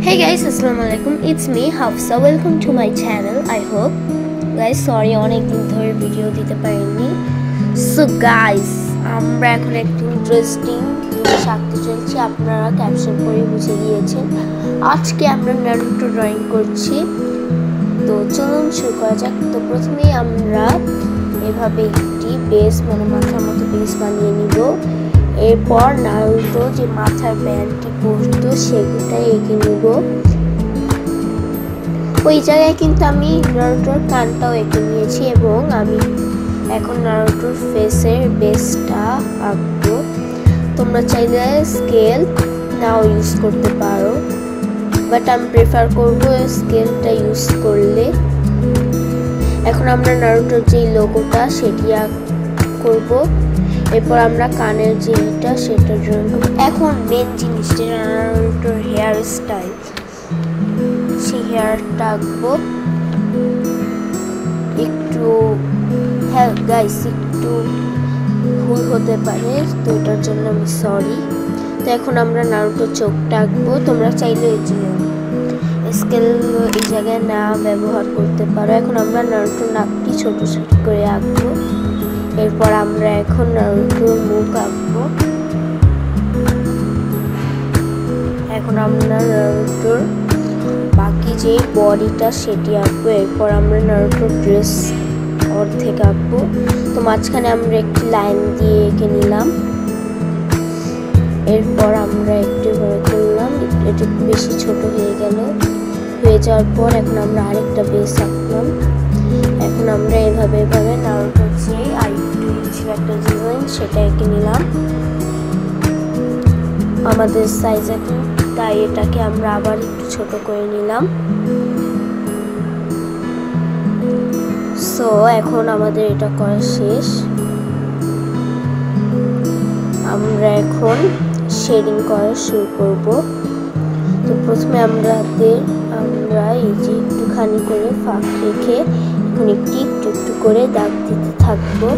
Hey guys, Assalamualaikum. It's me Hafsa. Welcome to my channel. I hope guys sorry অনেক দিন ধরে video দিতে পারিনি। So guys, আমরা এখন একটু ইন্টারেস্টিং জিনিস আঁকতে চলছি। আপনারা ক্যাপশন পড়ে বুঝে গিয়েছেন। আজকে আমরা নারুটো ড্রয়িং করছি। তো চলুন শুরু করা যাক। তো প্রথমেই আমরা এভাবে একটি বেস মাথার মতো বেস বানিয়ে নিব। এরপর নারুটো যে মাথার ব্যান্ডটি পরতো সেটাই এঁকে নিব। ওই জায়গায় কিন্তু আমি নারুটোর কানটাও এঁকে নিয়েছি এবং আমি এখন নারুটোর ফেসের বেসটা আঁকবো। তোমরা চাইলে স্কেল নাও ইউজ করতে পারো, বাট আমি প্রেফার করব স্কেলটা ইউজ করলে। এখন আমরা নারুটোর যে লোগোটা সেটি করব। এরপর আমরা কানের যেটা সেটা ড্রয়িং করব। এখন মেন জিনিসটা নারুটোর হেয়ার স্টাইল, সেই হেয়ারটা আঁকবো। একটু হ্যাঁ গাইস, একটু ভুল হতে পারে, তো ওটার জন্য আমি সরি। তো এখন আমরা নারুটোর চোখটা আঁকবো। তোমরা চাইলে এই যে স্কেল এই জায়গায় না ব্যবহার করতে পারো। এখন আমরা নারুটোর নাকটি ছোট ছোট করে আঁকবো। এরপর আমরা এখন নারুটোর মুখ আঁকবো। এখন আমরা নারুটোর বাকি যে বডিটা সেটি আঁকবো। এরপর আমরা নারুটোর ড্রেস অর্ধেক আঁকবো। তো মাঝখানে আমরা একটি লাইন দিয়ে এঁকে নিলাম। এরপর আমরা একটু বড় করলাম, এটা বেশি ছোট হয়ে গেল। হয়ে যাওয়ার পর এখন আমরা আরেকটা বেস আঁকলাম। এখন আমরা এভাবে নারুটোর যে একটা ডিজাইন সেটা এঁকে নিলাম আমাদের সাইজ এখন, তাই এটাকে আমরা আবার একটু ছোট করে নিলাম। সো এখন আমাদের এটা করা শেষ। আমরা এখন শেডিং করা শুরু করব। তো প্রথমে আমরা এই যে একটুখানি করে ফাঁক রেখে এখন একটু একটু করে দাগ দিতে থাকবো।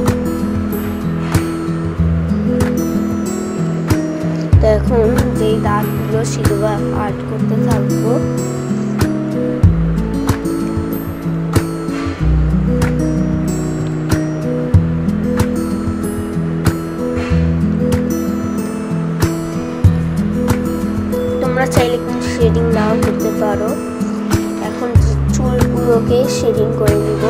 তো এখন যে দাগগুলো সেগুলো আর্ট করতে থাকবো। তোমরা চাইলে শেডিং নাও করতে পারো। এখন চুলগুলোকে শেডিং করে নিব।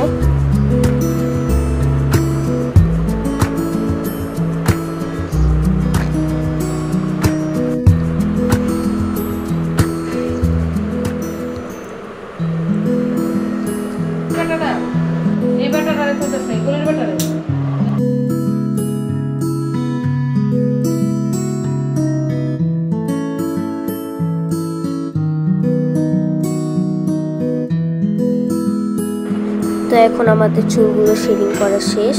তো এখন আমাদের চুলগুলো শেডিং করা শেষ।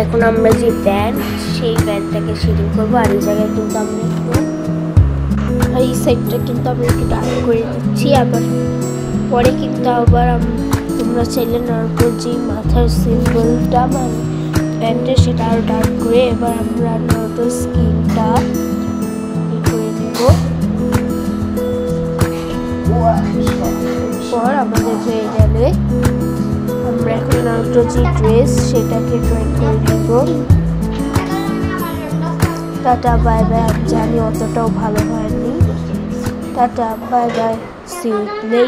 এখন আমরা যে ব্যান্ড সেই ব্যান্ডটাকে শেডিং করবো। আর এই জায়গায় কিন্তু আমরা এই সাইডটা কিন্তু আমরা একটু ডার্ক করে দিচ্ছি। আবার পরে কিন্তু আবার তোমরা চাইলে নারুটোর যে মাথার সিম্বলটা মানে ব্যান্ডের সেটা আরও ডার্ক করে এবার আমরা নারুটোর স্কিনটা করে নিব। পর আমাদের হয়ে গেলে আমরা এখন নারুটোর যে ড্রেস সেটাকে ড্রয়িং করে নেব। Tata bye bye. আমি জানি অতটাও ভালো হয়নি। Tata bye bye, see you.